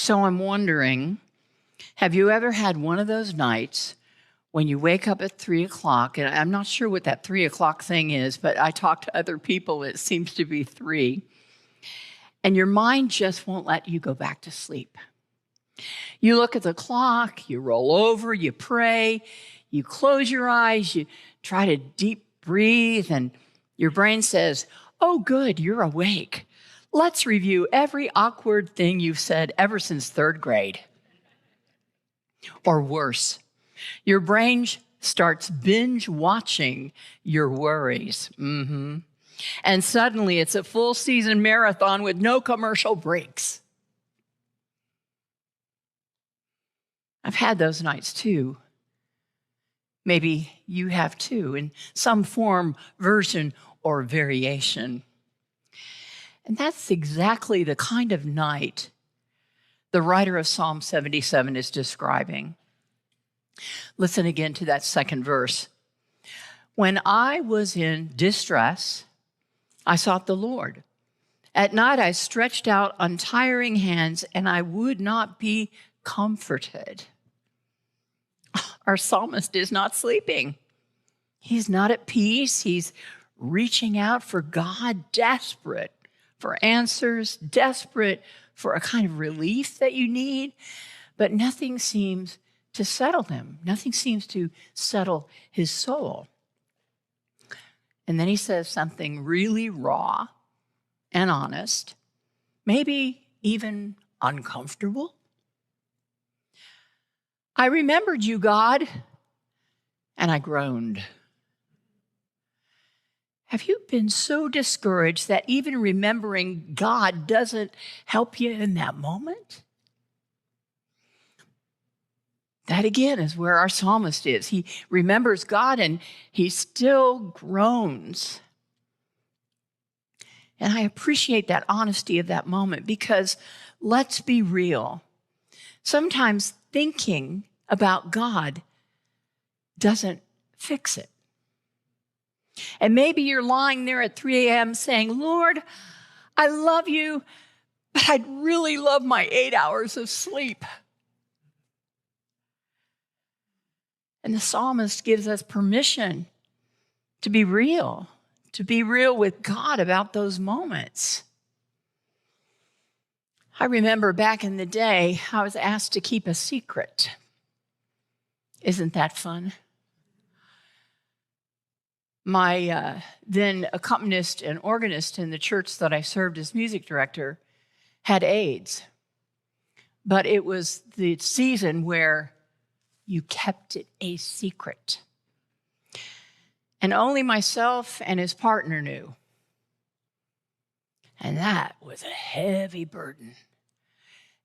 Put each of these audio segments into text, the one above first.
So I'm wondering, have you ever had one of those nights when you wake up at 3 o'clock, and I'm not sure what that 3 o'clock thing is, but I talk to other people, it seems to be 3, and your mind just won't let you go back to sleep. You look at the clock, you roll over, you pray, you close your eyes, you try to deep breathe, and your brain says, "Oh, good, you're awake. Let's review every awkward thing you've said ever since 3rd grade." Or worse, your brain starts binge watching your worries. And suddenly it's a full season marathon with no commercial breaks. I've had those nights too. Maybe you have too, in some form, version, or variation. And that's exactly the kind of night the writer of Psalm 77 is describing. Listen again to that second verse. "When I was in distress, I sought the Lord. At night I stretched out untiring hands, and I would not be comforted." Our psalmist is not sleeping. He's not at peace. He's reaching out for God, desperate for answers, desperate for a kind of relief that you need, but nothing seems to settle him. Nothing seems to settle his soul. And then he says something really raw and honest, maybe even uncomfortable. "I remembered you, God, and I groaned." Have you been so discouraged that even remembering God doesn't help you in that moment? That again is where our psalmist is. He remembers God and he still groans. And I appreciate that honesty of that moment because let's be real. Sometimes thinking about God doesn't fix it. And maybe you're lying there at 3 a.m. saying, "Lord, I love you, but I'd really love my 8 hours of sleep." And the psalmist gives us permission to be real with God about those moments. I remember back in the day, I was asked to keep a secret. Isn't that fun? My then accompanist and organist in the church that I served as music director had AIDS. But it was the season where you kept it a secret. And only myself and his partner knew. And that was a heavy burden,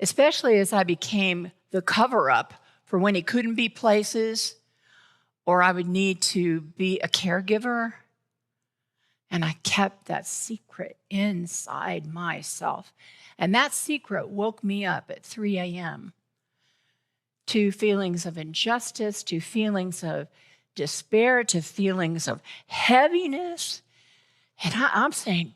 especially as I became the cover-up for when he couldn't be places or I would need to be a caregiver. And I kept that secret inside myself. And that secret woke me up at 3 a.m. to feelings of injustice, to feelings of despair, to feelings of heaviness. And I'm saying,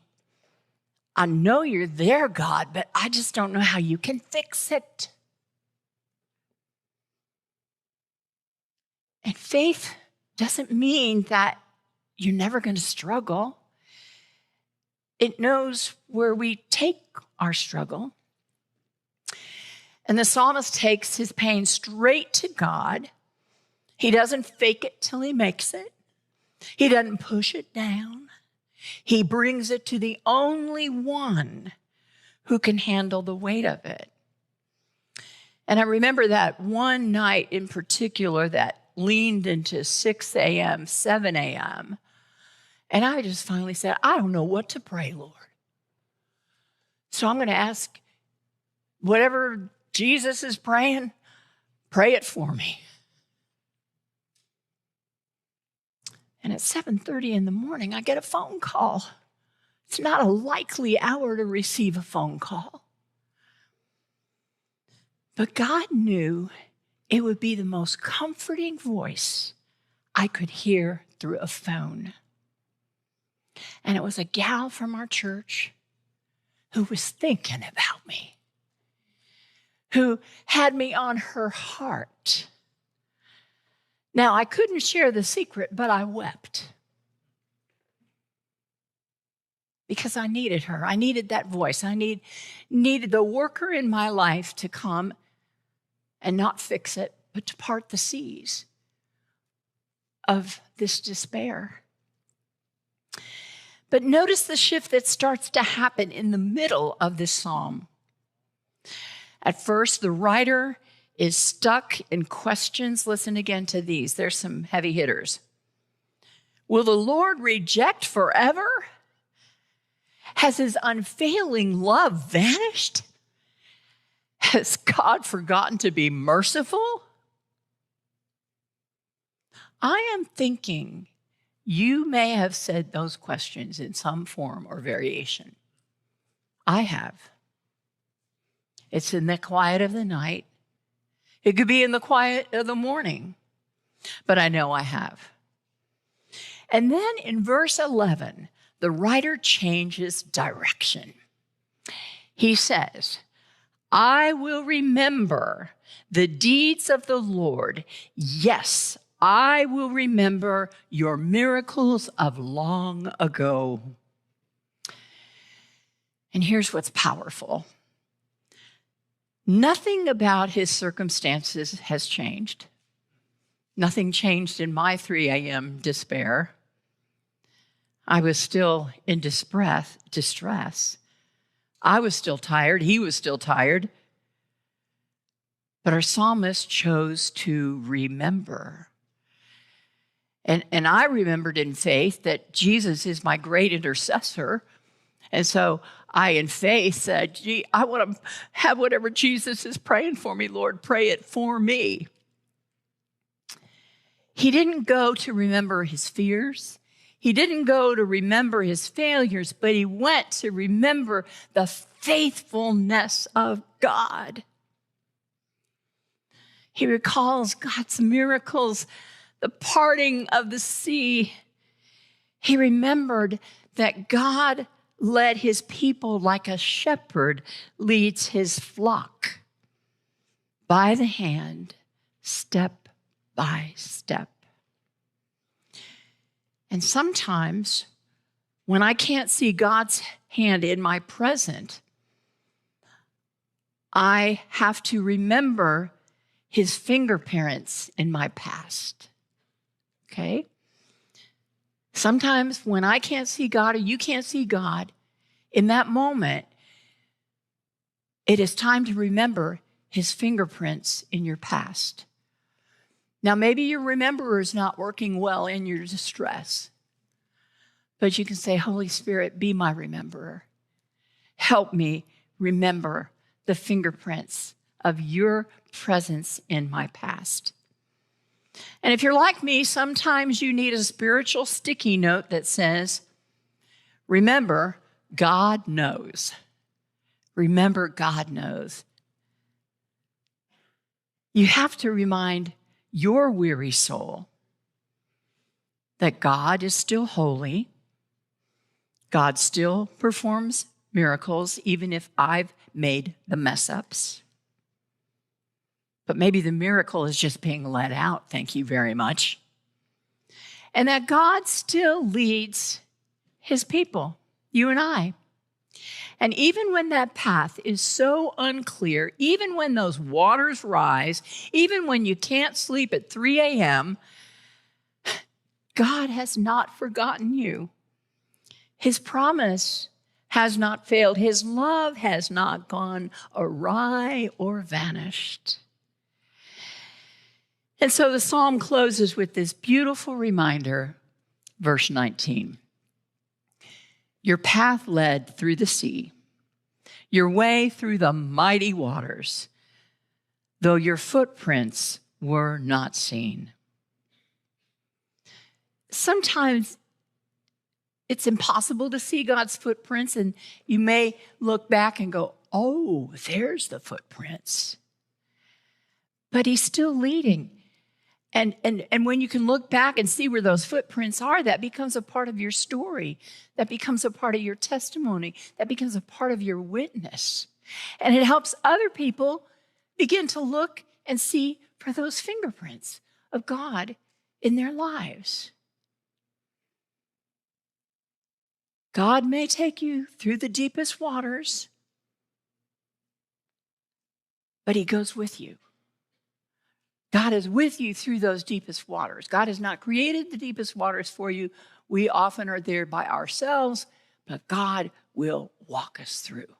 I know you're there, God, but I just don't know how you can fix it. And faith doesn't mean that you're never going to struggle. It knows where we take our struggle. And the psalmist takes his pain straight to God. He doesn't fake it till he makes it. He doesn't push it down. He brings it to the only one who can handle the weight of it. And I remember that one night in particular that leaned into 6 a.m., 7 a.m., and I just finally said, "I don't know what to pray, Lord. So I'm going to ask whatever Jesus is praying, pray it for me." And at 7:30 in the morning, I get a phone call. It's not a likely hour to receive a phone call. But God knew it would be the most comforting voice I could hear through a phone. And it was a gal from our church who was thinking about me, who had me on her heart. Now, I couldn't share the secret, but I wept. Because I needed her. I needed that voice. I needed the worker in my life to come and not fix it, but to part the seas of this despair. But notice the shift that starts to happen in the middle of this psalm. At first, the writer is stuck in questions. Listen again to these. There's some heavy hitters. Will the Lord reject forever? Has his unfailing love vanished? Has God forgotten to be merciful? I am thinking you may have said those questions in some form or variation. I have. It's in the quiet of the night. It could be in the quiet of the morning, but I know I have. And then in verse 11, the writer changes direction. He says, I will remember the deeds of the Lord. Yes, I will remember your miracles of long ago. And here's what's powerful. Nothing about his circumstances has changed. Nothing changed in my 3 a.m. despair. I was still in distress. I was still tired. He was still tired. But our psalmist chose to remember. And I remembered in faith that Jesus is my great intercessor. And so I, in faith, said, gee, I want to have whatever Jesus is praying for me, Lord, pray it for me. He didn't go to remember his fears. He didn't go to remember his failures, but he went to remember the faithfulness of God. He recalls God's miracles, the parting of the sea. He remembered that God led his people like a shepherd leads his flock by the hand, step by step. And sometimes when I can't see God's hand in my present, I have to remember his fingerprints in my past. Okay? Sometimes when I can't see God or you can't see God, in that moment, it is time to remember his fingerprints in your past. Now, maybe your rememberer is not working well in your distress, but you can say, Holy Spirit, be my rememberer. Help me remember the fingerprints of your presence in my past. And if you're like me, sometimes you need a spiritual sticky note that says, remember, God knows. Remember, God knows. You have to remind your weary soul that God is still holy. God still performs miracles, even if I've made the mess ups. But maybe the miracle is just being let out. Thank you very much. And that God still leads his people, you and I. And even when that path is so unclear, even when those waters rise, even when you can't sleep at 3 a.m., God has not forgotten you. His promise has not failed. His love has not gone awry or vanished. And so the psalm closes with this beautiful reminder, verse 19. Your path led through the sea, your way through the mighty waters, though your footprints were not seen. Sometimes it's impossible to see God's footprints, and you may look back and go, oh, there's the footprints. But he's still leading. And when you can look back and see where those footprints are, that becomes a part of your story. That becomes a part of your testimony. That becomes a part of your witness. And it helps other people begin to look and see for those fingerprints of God in their lives. God may take you through the deepest waters, but he goes with you. God is with you through those deepest waters. God has not created the deepest waters for you. We often are there by ourselves, but God will walk us through.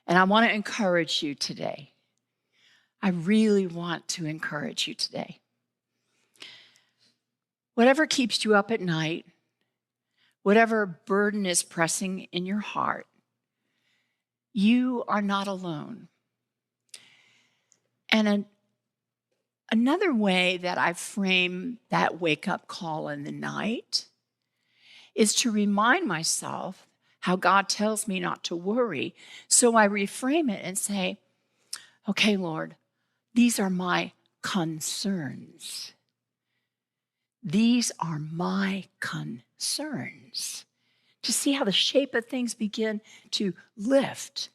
And I want to encourage you today. I really want to encourage you today. Whatever keeps you up at night, whatever burden is pressing in your heart, you are not alone. And another way that I frame that wake-up call in the night is to remind myself how God tells me not to worry. So I reframe it and say, okay, Lord, these are my concerns. These are my concerns. To see how the shape of things begin to lift.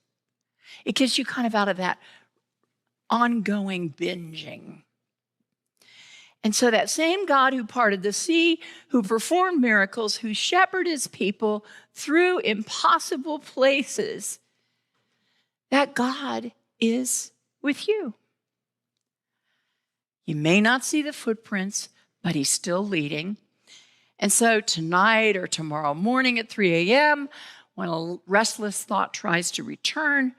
It gets you kind of out of that ongoing binging. And so that same God who parted the sea, who performed miracles, who shepherded his people through impossible places, that God is with you. You may not see the footprints, but he's still leading. And so tonight or tomorrow morning at 3 a.m., when a restless thought tries to return,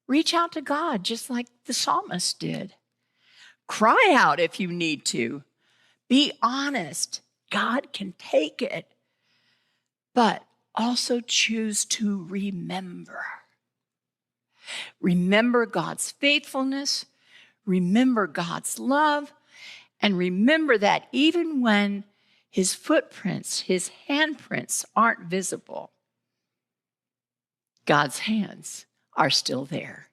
reach out to God just like the psalmist did. Cry out if you need to. Be honest. God can take it. But also choose to remember. Remember God's faithfulness. Remember God's love. And remember that even when his footprints, his handprints aren't visible, God's hands are still there.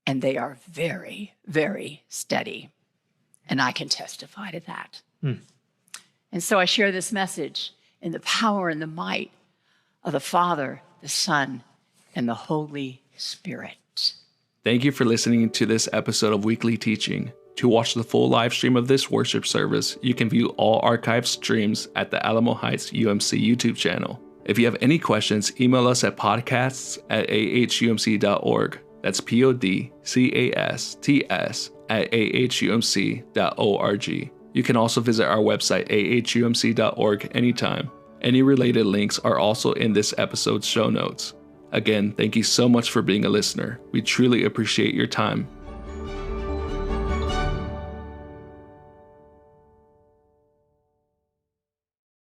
And they are very, very steady. And I can testify to that. And so I share this message in the power and the might of the Father, the Son, and the Holy Spirit. Thank you for listening to this episode of Weekly Teaching. To watch the full live stream of this worship service, you can view all archived streams at the Alamo Heights UMC YouTube channel. If you have any questions, email us at podcasts@ahumc.org. That's podcasts@ahumc.org. You can also visit our website, ahumc.org, anytime. Any related links are also in this episode's show notes. Again, thank you so much for being a listener. We truly appreciate your time.